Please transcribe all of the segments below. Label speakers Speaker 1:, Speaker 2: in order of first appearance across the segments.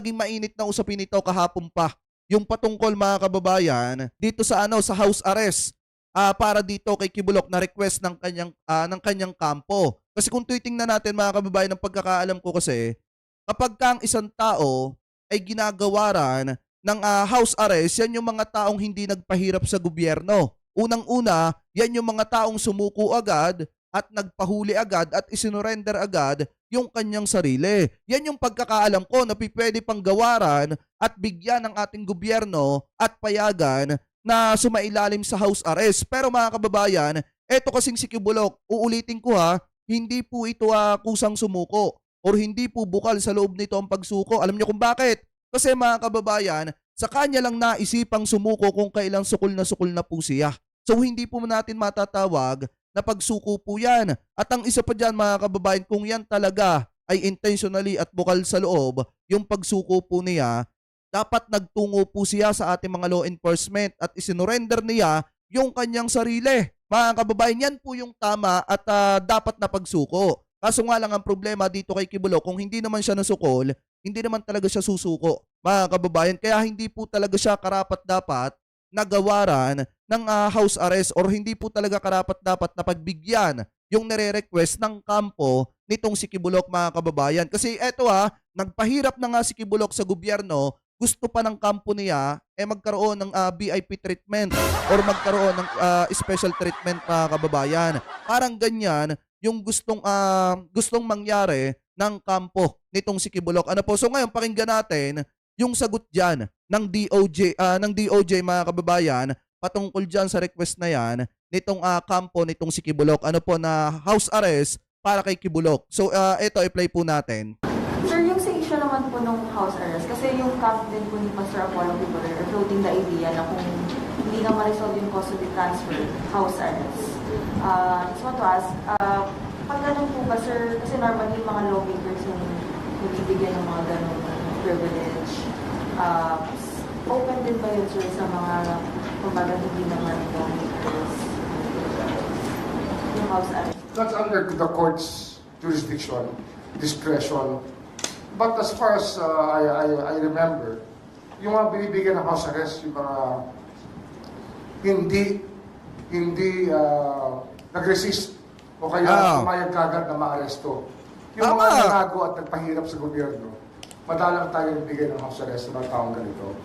Speaker 1: naging mainit na usapin ito kahapon pa. Yung patungkol mga kababayan dito sa sa house arrest para dito kay Kibuloc na request ng kanyang kampo. Kasi kung titingnan natin mga kababayan ng pagkakaalam ko kasi kapag kang isang tao ay ginagawaran ng house arrest, yan yung mga taong hindi nagpahirap sa gobyerno. Unang-una, yan yung mga taong sumuko agad at nagpahuli agad at isinurrender agad yung kanyang sarili. Yan yung pagkakaalam ko na pwede pang gawaran at bigyan ng ating gobyerno at payagan na sumailalim sa house arrest. Pero mga kababayan, eto kasing si Kibuloc, uulitin ko hindi po ito kusang sumuko or hindi po bukal sa loob nito ang pagsuko. Alam niyo kung bakit? Kasi mga kababayan, sa kanya lang naisipang sumuko kung kailang sukol na po siya. So hindi po natin matatawag na pagsuko po yan. At ang isa pa dyan mga kababayan, kung yan talaga ay intentionally at bukal sa loob, yung pagsuko po niya, dapat nagtungo po siya sa ating mga law enforcement at isinurrender niya yung kanyang sarili. Mga kababayan, yan po yung tama at dapat na pagsuko. Kaso nga lang ang problema dito kay Kibuloc, kung hindi naman siya nasukol, hindi naman talaga siya susuko. Mga kababayan, kaya hindi po talaga siya karapat-dapat nagawaran ng house arrest or hindi po talaga karapat-dapat na pagbigyan yung nire-request ng kampo nitong si Kibuloc mga kababayan. Kasi eto nagpahirap na nga si Kibuloc sa gobyerno, gusto pa ng kampo niya magkaroon ng VIP treatment or magkaroon ng special treatment mga kababayan. Parang ganyan yung gustong mangyari ng kampo nitong si Kibuloc. Ano po? So ngayon pakinggan natin yung sagot diyan ng DOJ mga kababayan patungkol diyan sa request na yan nitong kampo nitong si Kibuloc. Ano po na house arrest para kay Kibuloc. So ito i-play po natin.
Speaker 2: Sir, yung sa issue naman po ng house arrest, kasi yung camp din po ni Pastor Apollo Kibuloc are floating the idea na kung hindi na ma-resolve yung custody transfer, house arrest. Just want to ask, pag ganun po ba sir, kasi normally yung mga lawmakers yung nabibigyan ng mga ganun privilege, open din ba yun sir sa mga kumbaga hindi naman lawmakers yung house arrest?
Speaker 3: That's under the court's jurisdiction, discretion. But as far as I remember, yung mga binibigyan ng house arrest, yung mga hindi nag-resist o kaya pumayag kagad na maaresto. Yung mga nanago at nagpahirap sa gobyerno, madalang tayo bigay ng house arrest sa mga taong ganito.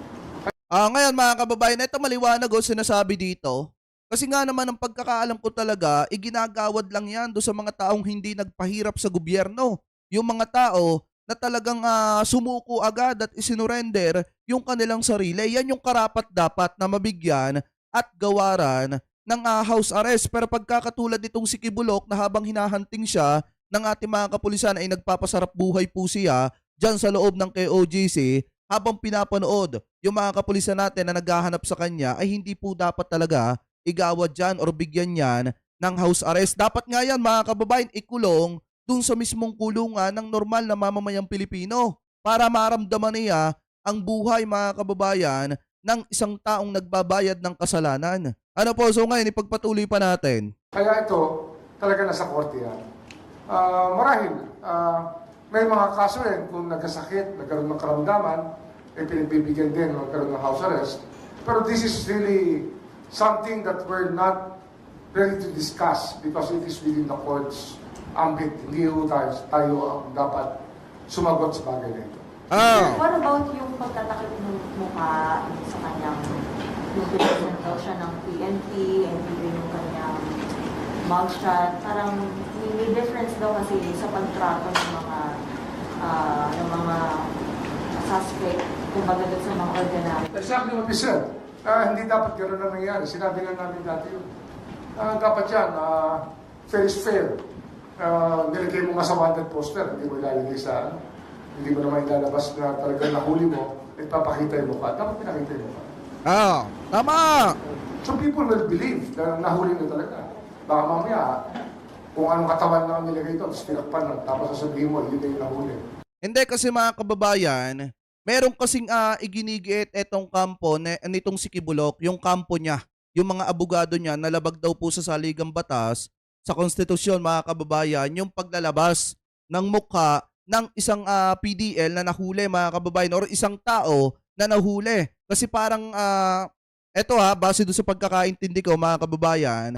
Speaker 1: Ngayon mga kababayan, ito maliwanag sinasabi dito. Kasi nga naman ang pagkakaalam ko talaga, iginagawad lang yan do sa mga taong hindi nagpahirap sa gobyerno. Yung mga tao na talagang sumuko agad at isinurrender yung kanilang sarili. Yan yung karapat-dapat na mabigyan at gawaran ng house arrest. Pero pagkakatulad nitong si Kibuloc na habang hinahanting siya ng ating mga kapulisan ay nagpapasarap buhay po siya dyan sa loob ng KOJC, habang pinapanood yung mga kapulisan natin na naghahanap sa kanya ay hindi po dapat talaga igawad dyan or bigyan yan ng house arrest. Dapat nga yan mga kababayan ikulong dun sa mismong kulungan ng normal na mamamayang Pilipino para maramdaman niya ang buhay mga kababayan ng isang taong nagbabayad ng kasalanan. Ano po? So ngayon ipagpatuloy pa natin.
Speaker 3: Kaya ito, talaga nasa korte yan. Marahil, may mga kaso rin kung nagkasakit, nagkaroon ng karamdaman, pinagbibigyan din magkaroon ng house arrest. Pero this is really something that we're not ready to discuss because it is within the court's ambit. Hindi tayo dapat sumagot sa bagay na ito.
Speaker 2: What about yung pagtatakip ng mukha sa kanyang yung pinagsan daw siya ng PNP and even yung kanyang mugshot? Parang may difference daw kasi sa pagtrato ng mga suspect kumbaga doon sa mga ordinary.
Speaker 3: Exactly what we said. Hindi dapat gano'n na nangyari. Sinabi na namin dati yun. Dapat yan, fair is fair. Nilagay mo nga sa wanted poster, hindi mo ilalagay sa hindi mo naman ilalabas na talagang nahuli mo, ipapakita yung mukha. Dapat pinakita yung mukha.
Speaker 1: Tama!
Speaker 3: So people will believe na nahuli na talaga. Baka mamaya, kung anong katawan na nilagay ito, tapos pinakpan lang, tapos sasabihin mo, yun na yung nahuli.
Speaker 1: Hindi kasi mga kababayan, meron kasing iginigiit etong kampo nitong si Kibuloc, yung kampo niya, yung mga abogado niya, nalabag daw po sa saligang batas, sa konstitusyon mga kababayan, yung paglalabas ng mukha ng isang PDL na nahuli mga kababayan or isang tao na nahuli. Kasi parang eto base doon sa pagkakaintindi ko mga kababayan,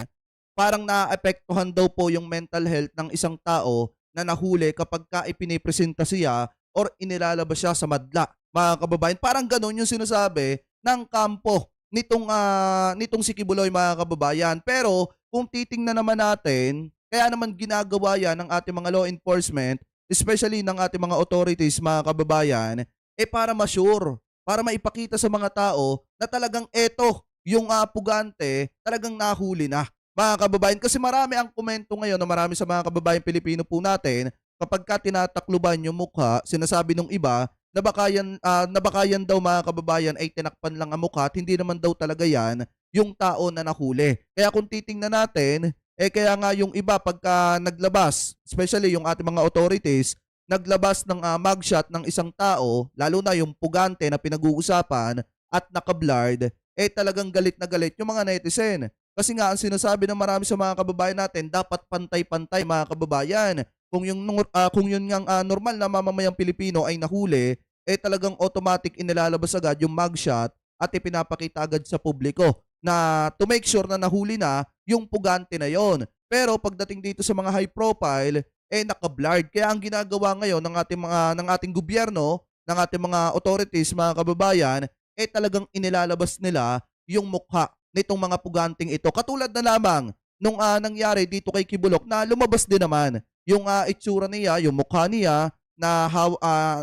Speaker 1: parang naapektuhan daw po yung mental health ng isang tao na nahuli kapag ka ipinipresenta siya or inilalabas siya sa madla. Mga kababayan, parang ganun yung sinasabi ng kampo nitong si Kibuloy mga kababayan. Pero kung titingnan naman natin, kaya naman ginagawa yan ng ating mga law enforcement, especially ng ating mga authorities mga kababayan, para ma-sure, para maipakita sa mga tao na talagang eto, yung pugante, talagang nahuli na. Mga kababayan, kasi marami ang komento ngayon na marami sa mga kababayan Pilipino po natin, kapag ka tinatakluban yung mukha, sinasabi ng iba na baka yan daw mga kababayan ay tinakpan lang ang mukha at hindi naman daw talaga yan yung tao na nahuli. Kaya kung titingnan natin, kaya nga yung iba pagka naglabas, especially yung ating mga authorities, naglabas ng mugshot ng isang tao, lalo na yung pugante na pinag-uusapan at nakablurred, talagang galit na galit yung mga netizen. Kasi nga ang sinasabi ng marami sa mga kababayan natin, dapat pantay-pantay mga kababayan. Kung yun ngang normal na mamamayang Pilipino ay nahuli, talagang automatic inilalabas agad yung mugshot at ipinapakita agad sa publiko na to make sure na nahuli na yung pugante na yon. Pero pagdating dito sa mga high profile, naka-blurred. Kaya ang ginagawa ngayon ng ating gobyerno, ng ating mga authorities, mga kababayan, talagang inilalabas nila yung mukha nitong mga puganting ito. Katulad na lamang nung nangyari dito kay Kibulok na lumabas din naman yung itsura niya, yung mukha niya, na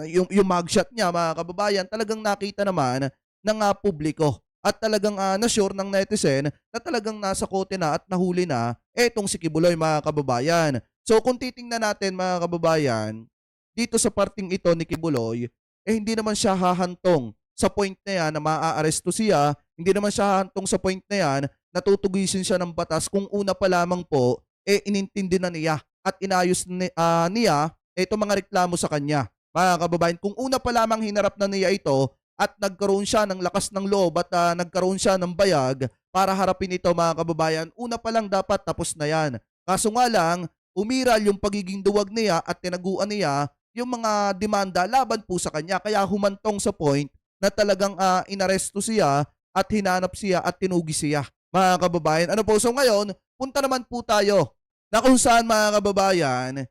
Speaker 1: yung mugshot niya mga kababayan, talagang nakita naman ng publiko. At talagang na-sure ng netizen na talagang nasa kote na at nahuli na etong si Kibuloy mga kababayan. So kung titingnan natin mga kababayan, dito sa parting ito ni Kibuloy, hindi naman siya hahantong sa point na yan na maaaresto siya, hindi naman siya hahantong sa point na yan na tutugisin siya ng batas kung una pa lamang po, inintindi na niya at inayos niya itong mga reklamo sa kanya. Mga kababayan, kung una pa lamang hinarap na niya ito at nagkaroon siya ng lakas ng loob at nagkaroon siya ng bayag para harapin ito mga kababayan, una pa lang dapat tapos na yan. Kaso nga lang, umiral yung pagiging duwag niya at tinaguan niya yung mga demanda laban po sa kanya. Kaya humantong sa point na talagang inaresto siya at hinanap siya at tinugi siya. Mga kababayan, ano po? So ngayon, punta naman po tayo na kung saan mga kababayan,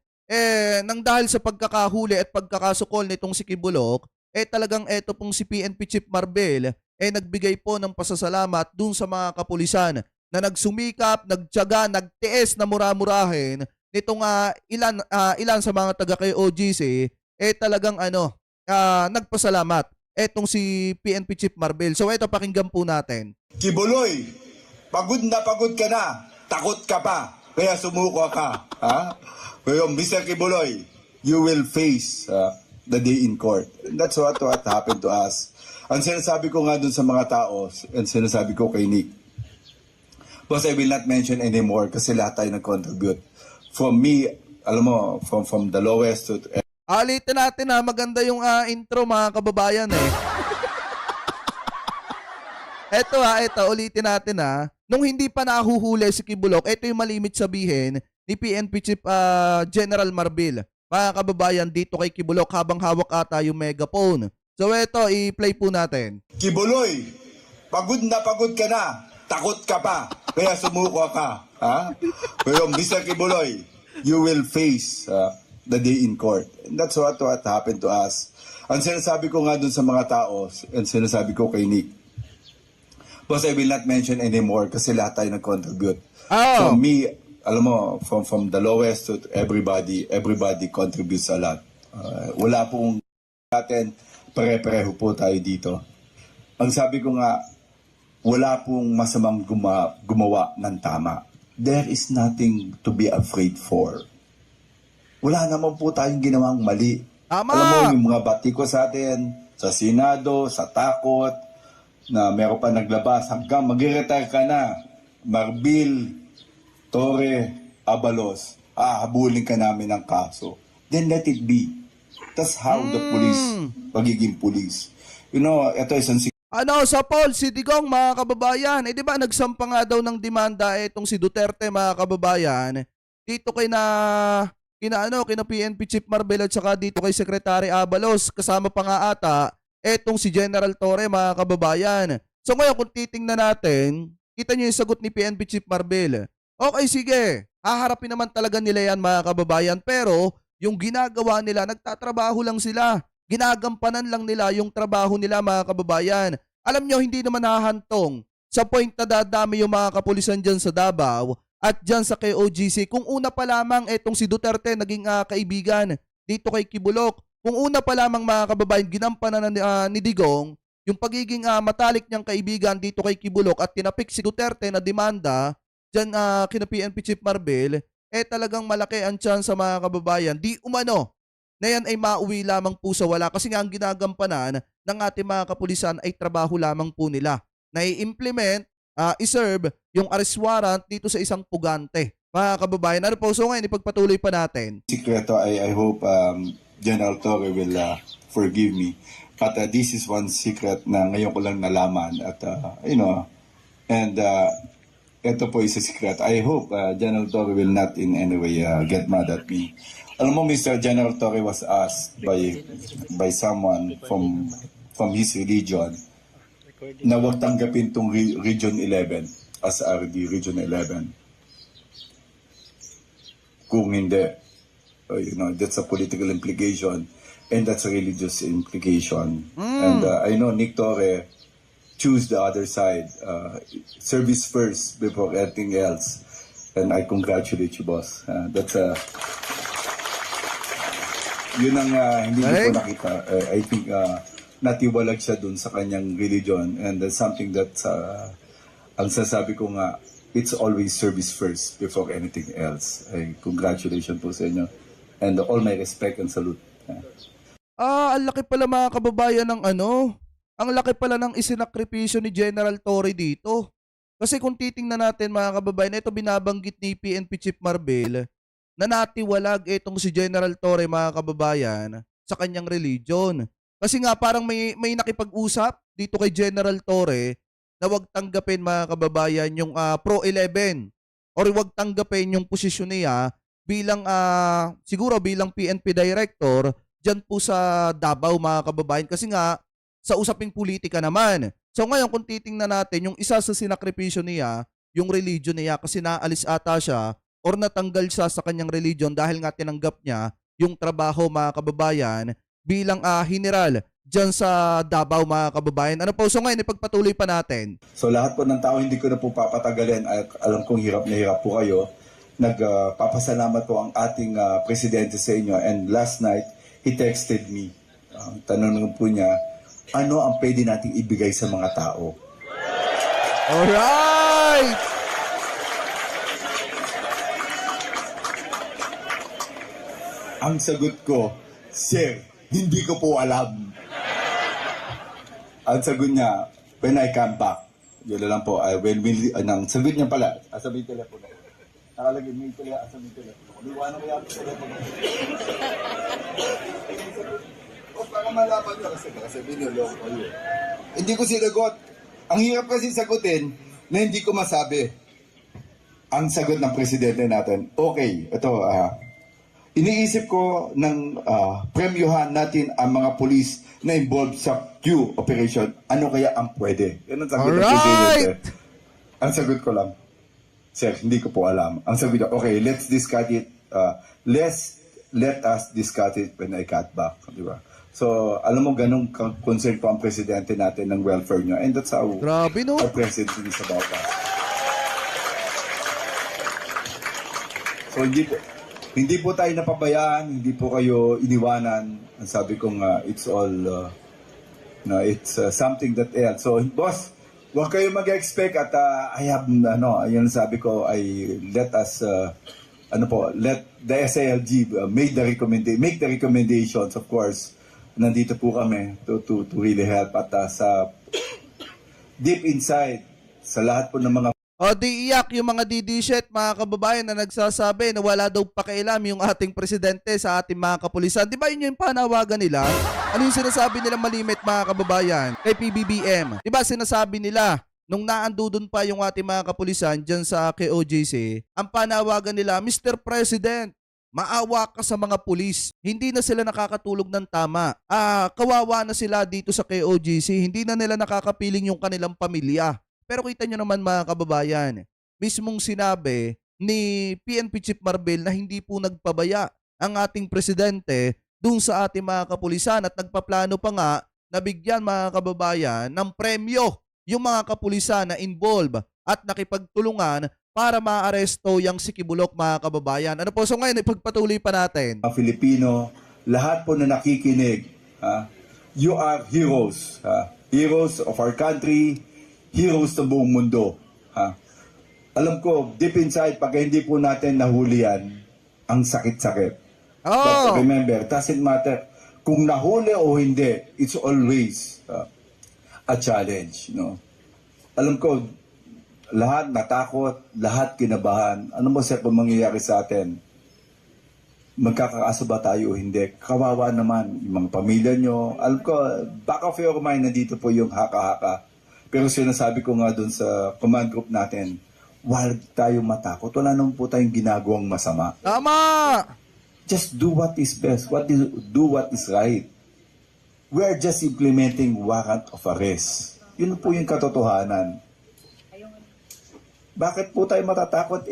Speaker 1: nang dahil sa pagkakahuli at pagkakasukol nitong si Kibulok, talagang eto pong si PNP Chief Marbel, nagbigay po ng pasasalamat dun sa mga kapulisan na nagsumikap, nagtiyaga, nagtiis na mura-murahin nitong ilan sa mga taga kay OGC, talagang nagpasalamat etong si PNP Chief Marbel. So eto, pakinggan po natin.
Speaker 4: Kibuloy, pagod ka na, takot ka pa, kaya sumuko ka. Ha? Pero Mr. Kibuloy, you will face the day in court. And that's what happened to us. Ang sinasabi ko nga dun sa mga tao, and sinasabi ko kay Nick, because I will not mention anymore kasi lahat tayo nag-contribute. From me, alam mo, from the lowest to...
Speaker 1: Alitin natin maganda yung intro mga kababayan Eto, ulitin natin Nung hindi pa nahuhuli si Kibulok, ito yung malimit sabihin ni PNP Chief General Marbil. Mga kababayan, dito kay Kibulok habang hawak ata yung megaphone. So eto, i-play po natin.
Speaker 4: Kibuloy, pagod ka na, takot ka pa, kaya sumuko ka. Ha? Pero Mr. Kibuloy, you will face the day in court. And that's what happened to us. Ang sinasabi ko nga dun sa mga tao, and sinasabi ko kay Nick, because I will not mention anymore kasi lahat tayo nag-contribute. From me, alam mo, from the lowest to everybody contributes a lot. Wala pong natin, pare-pareho po tayo dito. Ang sabi ko nga, wala pong masamang gumawa ng tama. There is nothing to be afraid for. Wala naman po tayong ginawang mali.
Speaker 1: Tama!
Speaker 4: Alam mo, yung mga batiko sa atin, sa Senado, sa takot, na meron pa naglabas, hanggang mag-retire ka na, Marbil, Torre, Abalos, habulin ka namin ng kaso. Then let it be. That's how the police, pagiging police. You know, ito isang
Speaker 1: sa Paul, si Digong mga kababayan, di ba nagsampa nga daw ng demanda itong si Duterte mga kababayan, dito kina PNP Chief Marbel at saka dito kay Secretary Abalos. Kasama pa nga ata etong si General Torre, mga kababayan. So ngayon kung titingnan natin, kita nyo yung sagot ni PNP Chief Marbel. Okay, sige. Haharapin naman talaga nila yan, mga kababayan. Pero yung ginagawa nila, nagtatrabaho lang sila. Ginagampanan lang nila yung trabaho nila, mga kababayan. Alam nyo, hindi naman hahantong sa point na dadami yung mga kapulisan dyan sa Davao at dyan sa KOGC. Kung una pa lamang etong si Duterte naging kaibigan dito kay Kibulok. Kung una pa lamang, mga kababayan, ginampanan ni Digong yung pagiging matalik niyang kaibigan dito kay Kibulok at tinapik si Duterte na demanda dyan kina PNP Chief Marbel, talagang malaki ang chance sa mga kababayan. Di umano na yan ay mauwi lamang po sa wala kasi nga ang ginagampanan ng ating mga kapulisan ay trabaho lamang po nila na i-implement, iserve yung arrest warrant dito sa isang pugante. Mga kababayan, ano po? So ngayon, ipagpatuloy pa natin.
Speaker 4: Sikreto, I hope General Torre will forgive me. But this is one secret na ngayon ko lang nalaman at and ito po is a secret. I hope General Torre will not in any way get mad at me. Alam mo, Mr. General Torre was asked by someone from his religion na huwag tanggapin tong Region 11 as RD Region 11. Kung hindi, that's a political implication and that's a religious implication. And I know Nick Torre choose the other side. Service first before anything else. And I congratulate you, boss. That's yun ang hindi ko po nakita. I think natiwalag siya dun sa kanyang religion and that's something that ang sasabi ko nga, it's always service first before anything else. Congratulations po sa inyo. And all my respect and salute.
Speaker 1: Ang laki pala, mga kababayan, ng ang laki pala ng isinakripisyo ni General Torre dito. Kasi kung titingnan natin, mga kababayan, ito binabanggit ni PNP Chief Marbel na natiwalag itong si General Torre, mga kababayan, sa kanyang religion. Kasi nga parang may nakipag-usap dito kay General Torre na wag tanggapin, mga kababayan, yung Pro-11 or wag tanggapin yung posisyon niya bilang siguro bilang PNP director dyan po sa Davao, mga kababayan, kasi nga sa usaping politika naman. So ngayon kung titingnan natin yung isa sa sinakripisyo niya, yung religion niya, kasi naalis ata siya or natanggal siya sa kanyang religion dahil nga tinanggap niya yung trabaho, mga kababayan, bilang general dyan sa Davao, mga kababayan. Ano po? So ngayon, ipagpatuloy pa natin.
Speaker 4: So lahat po ng tao, hindi ko na po papatagalin. Alam kong hirap na hirap po kayo. Nagpapasalamat po ang ating presidente sa inyo. And last night, he texted me. Tanong po niya, ano ang pwede nating ibigay sa mga tao?
Speaker 1: Alright!
Speaker 4: Ang sagot ko, Sir, hindi ko po alam. Ang sagot niya, when I come back, yun na lang po, ang sagot niya pala, asabi yung telepono. Nakalagay mo yung telepono, asabi yung telepono. Liwanag ko yung telepono. O, para malaman niya kasi binulong ko yun. Hindi ko sinagot. Ang hirap kasi sagutin na hindi ko masabi. Ang sagot ng presidente natin, okay, ito, iniisip ko ng premyuhan natin ang mga pulis na involved sa Q operation. Ano kaya ang pwede? Yan ang sagot ng presidente. Ang sagot ko lang, Sir, hindi ko po alam. Ang sagot ko, okay, let's discuss it. Let us discuss it when I got back. Di ba? So, alam mo, ganun concern po ang presidente natin ng welfare nyo. And that's how
Speaker 1: Grabe, no?
Speaker 4: our president is about us. So, hindi po tayo napabayaan, hindi po kayo iniwanan. Ang sabi ko nga, it's all, it's something that else. So, boss, huwag kayo mag-expect at I have, ayun sabi ko, let the SILG make the recommendations, of course. Nandito po kami to really help at sa deep inside, sa lahat po ng mga
Speaker 1: Di iyak yung mga DD-shit, mga kababayan, na nagsasabi na wala daw pakialam yung ating presidente sa ating mga kapulisan. Di ba yun yung panawagan nila? Ano yung sinasabi nila malimit, mga kababayan, kay PBBM? Di ba sinasabi nila, nung naandudun pa yung ating mga kapulisan dyan sa KOJC, ang panawagan nila, Mr. President, Maawa ka sa mga pulis. Hindi na sila nakakatulog ng tama. Kawawa na sila dito sa KOGC. Hindi na nila nakakapiling yung kanilang pamilya. Pero kita nyo naman mga kababayan, mismong sinabi ni PNP Chief Marvel na hindi po nagpabaya ang ating presidente dun sa ating mga kapulisan at nagpaplano pa nga na bigyan mga kababayan ng premyo yung mga kapulisan na involved at nakipagtulungan para maaresto yung si Kibulok mga kababayan. Ano po, so ngayon ipagpatuloy pa natin.
Speaker 4: Mga Filipino, lahat po na nakikinig, you are heroes. Heroes of our country, heroes ng buong mundo. Alam ko, deep inside, pag hindi po natin nahuli yan, ang sakit-sakit. But remember, doesn't matter kung nahuli o hindi, it's always a challenge. No? Alam ko, lahat natakot, lahat kinabahan. Ano mo sir kung mangyayari sa atin? Magkakaaso ba tayo o hindi? Kawawa naman yung mga pamilya nyo. Alam ko, back of your mind, nandito po yung haka-haka. Pero sinasabi ko nga dun sa command group natin, huwag tayong matakot. Wala naman po tayong ginagawang masama.
Speaker 1: Tama!
Speaker 4: Just do what is best. Do what is right. We are just implementing warrant of arrest. Yun po yung katotohanan. Bakit po tayo matatakot?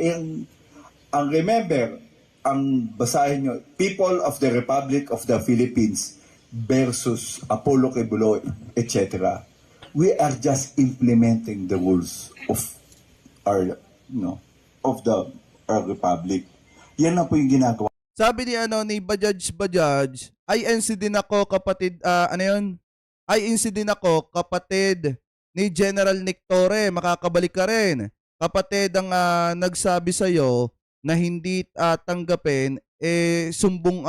Speaker 4: Ang remember, ang basahin nyo, People of the Republic of the Philippines versus Apollo Quiboloy, etc. We are just implementing the rules of our republic. Yan na po yung ginagawa.
Speaker 1: Sabi ni Bajaj, INC din ako kapatid, INC din ako kapatid ni General Nick Torre, makakabalik ka rin. Kapatid ang nagsabi sa'yo na hindi tanggapin, sumbong,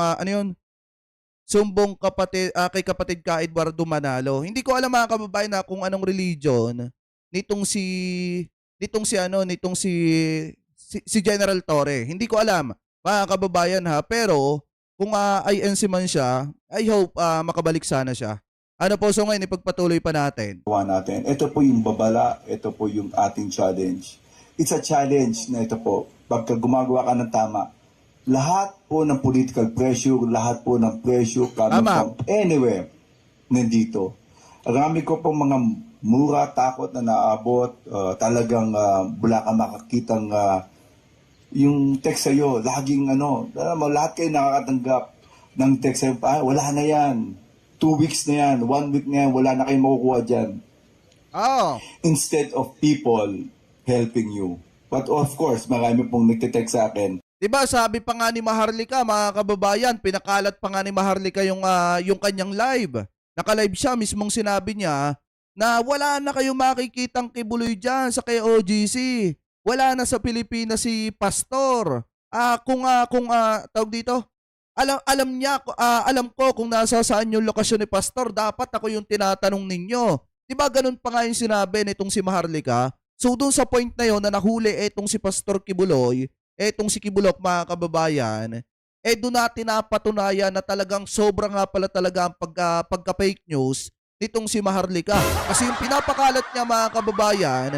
Speaker 1: sumbong kapatid, kay kapatid ka Eduardo Manalo. Hindi ko alam mga kababayan na kung anong religion nitong si General Torre. Hindi ko alam mga kababayan ha, pero kung INC man siya, I hope makabalik sana siya. Ano po, so ngayon ipagpatuloy pa natin.
Speaker 4: Ito po yung babala, ito po yung ating challenge. It's a challenge na ito po. Pagka gumagawa ka ng tama, lahat po ng political pressure, lahat po ng pressure coming from anywhere, nandito. Marami ko pong mga mura, takot na naabot, talagang wala ka makakitang yung text sa'yo, laging lahat kayo nakakatanggap ng text sa'yo, wala na yan. 2 weeks na yan, 1 week na yan, wala na kayong makukuha dyan. Instead of people helping you. But of course, marami pong nagtitext sa akin.
Speaker 1: Diba, sabi pa nga ni Maharlika, mga kababayan, pinakalat pa nga ni Maharlika yung kanyang live. Naka-live siya, mismong sinabi niya na wala na kayong makikitang kibuloy dyan sa KOGC. Wala na sa Pilipinas si Pastor. Tawag dito, alam ko kung nasa saan yung lokasyon ni Pastor, dapat ako yung tinatanong ninyo. Diba ganun pa nga yung sinabi nitong si Maharlika? So doon sa point na yon na nahuli etong si Pastor Kibuloy, etong si Kibulok mga kababayan, doon natin napatunayan na talagang sobra nga pala talaga ang pagka-fake news nitong si Maharlika. Kasi yung pinapakalat niya mga kababayan,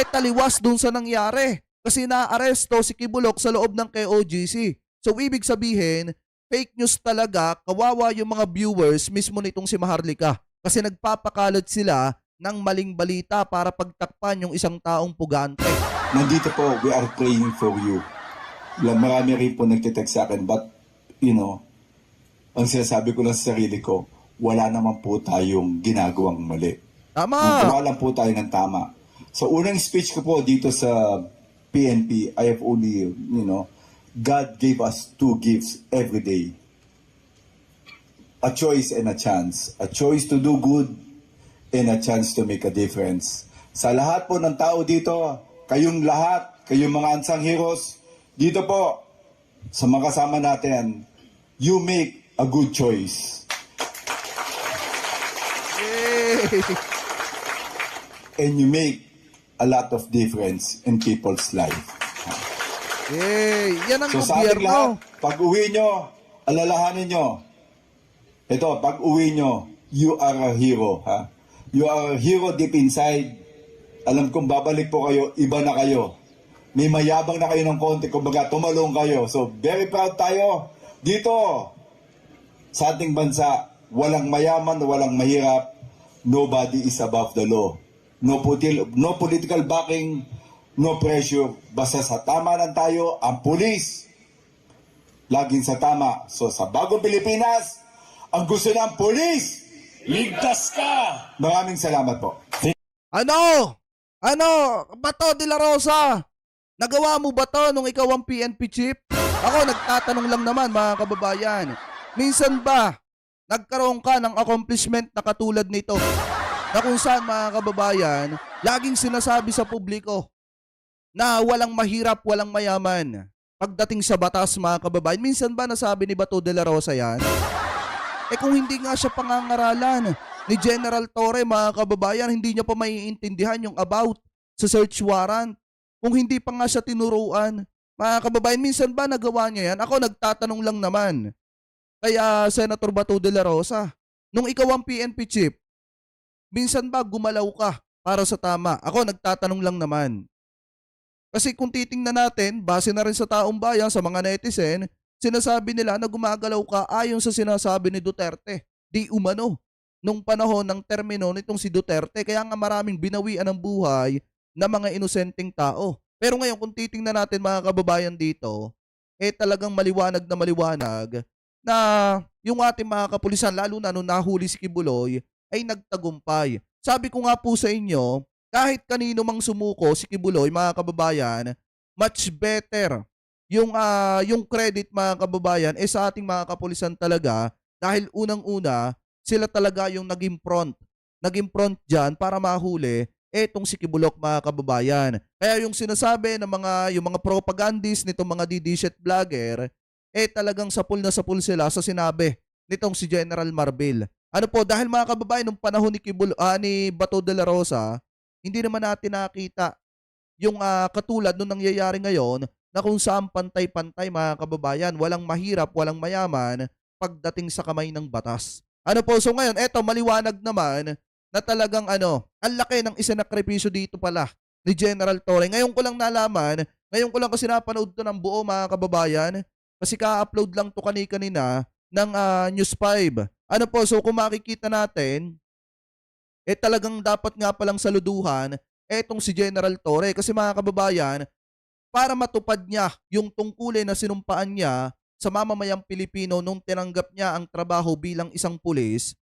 Speaker 1: taliwas doon sa nangyari. Kasi naaresto si Kibulok sa loob ng KOGC. So ibig sabihin, fake news talaga, kawawa yung mga viewers mismo nitong si Maharlika. Kasi nagpapakalat sila ng maling balita para pagtakpan yung isang taong pugante.
Speaker 4: Nandito po, we are praying for you. Marami rin po nagtitext sa akin, but, ang sinasabi ko lang sa sarili ko, wala naman po tayong ginagawang mali.
Speaker 1: Tama!
Speaker 4: Gawa lang po tayo ng tama. Sa unang speech ko po dito sa PNP, I have only, God gave us 2 gifts every day. A choice and a chance. A choice to do good and a chance to make a difference. Sa lahat po ng tao dito, kayong lahat, kayong mga unsung heroes, dito po, sa mga kasama natin, you make a good choice.
Speaker 1: Yay!
Speaker 4: And you make a lot of difference in people's life.
Speaker 1: Yay! Yan ang
Speaker 4: So sa ating lahat,
Speaker 1: gobyerno.
Speaker 4: pag uwi nyo, alalahanin nyo, ito, pag uwi nyo, you are a hero. You are a hero deep inside. Alam kong babalik po kayo, iba na kayo. may mayabang na kayo ng konti, kumbaga tumalong kayo. So, very proud tayo. Dito, sa ating bansa, walang mayaman, walang mahirap, nobody is above the law. No political backing, no pressure. Basta sa tama lang tayo, ang pulis, laging sa tama. So, sa bagong Pilipinas, ang gusto ng pulis, ligtas ka! Maraming salamat po.
Speaker 1: Ano? Bato de la Rosa? Nagawa mo ba to nung ikaw ang PNP chief? Ako, nagtatanong lang naman mga kababayan. Minsan ba nagkaroon ka ng accomplishment na katulad nito? Na kung saan mga kababayan, laging sinasabi sa publiko na walang mahirap, walang mayaman. Pagdating sa batas mga kababayan, minsan ba nasabi ni Bato de la Rosa yan? Kung hindi nga siya pangangaralan ni General Torre mga kababayan, hindi niya pa maiintindihan yung about sa search warrant. Kung hindi pa nga siya tinuruan, mga kababayan, minsan ba nagawa niya yan? Ako nagtatanong lang naman. Kaya Senator Bato de la Rosa, nung ikaw ang PNP chief, minsan ba gumalaw ka para sa tama? Ako nagtatanong lang naman. Kasi kung titingnan natin, base na rin sa taong bayan, sa mga netizen, sinasabi nila na gumagalaw ka ayon sa sinasabi ni Duterte. Di umano. Nung panahon ng termino nitong si Duterte, kaya nga maraming binawian ng buhay na mga inosenteng tao. Pero ngayon kung titingnan natin mga kababayan dito, talagang maliwanag na yung ating mga kapulisan, lalo na nung nahuli si Kibuloy, ay nagtagumpay. Sabi ko nga po sa inyo, kahit kanino mang sumuko si Kibuloy, mga kababayan, much better yung credit mga kababayan sa ating mga kapulisan talaga, dahil unang-una, sila talaga yung naging front dyan para mahuli etong si Kibulok mga kababayan. Kaya yung sinasabi ng yung mga propagandist nitong mga DDShit vlogger, talagang sapul na sapul sila sa sinabi nitong si General Marbil. Ano po, dahil mga kababayan, nung panahon ni Bato de la Rosa, hindi naman natin nakita yung katulad nung nangyayari ngayon na kung saan pantay-pantay mga kababayan, walang mahirap, walang mayaman pagdating sa kamay ng batas. Ano po, so ngayon, maliwanag naman na talagang ang laki ng isinakripisyo dito pala ni General Torre. Ngayon ko lang nalaman, ngayon ko lang kasi napanood to ng buo mga kababayan, kasi ka-upload lang to kanina ng News 5. Ano po, so kung makikita natin, talagang dapat nga palang saluduhan etong si General Torre, kasi mga kababayan, para matupad niya yung tungkulin na sinumpaan niya sa mamamayang Pilipino nung tinanggap niya ang trabaho bilang isang pulis,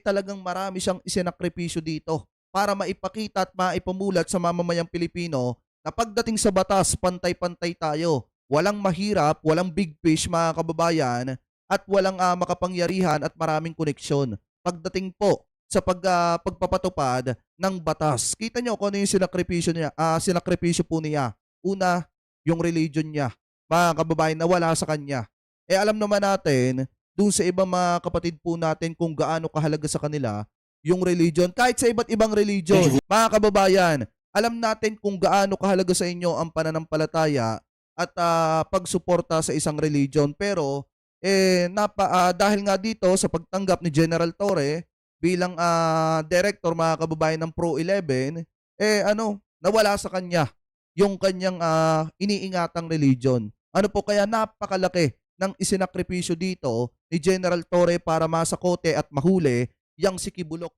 Speaker 1: talagang marami siyang isinakripisyo dito para maipakita at maipamulat sa mamamayang Pilipino na pagdating sa batas, pantay-pantay tayo. Walang mahirap, walang big fish mga kababayan, at walang makapangyarihan at maraming koneksyon pagdating po sa pagpapatupad ng batas. Kita niyo kung ano yung sinakripisyo po niya. Una, yung religion niya. Mga kababayan, na wala sa kanya. Alam naman natin, dun sa ibang mga kapatid po natin kung gaano kahalaga sa kanila yung religion. Kahit sa iba't ibang religion, mga kababayan, alam natin kung gaano kahalaga sa inyo ang pananampalataya at pagsuporta sa isang religion. Pero, dahil nga dito sa pagtanggap ni General Torre bilang director mga kababayan ng Pro 11, nawala sa kanya yung kanyang iniingatang religion. Ano po, kaya napakalaki ng isinakripisyo dito ni General Torre para masakote at mahuli yang si Kibulok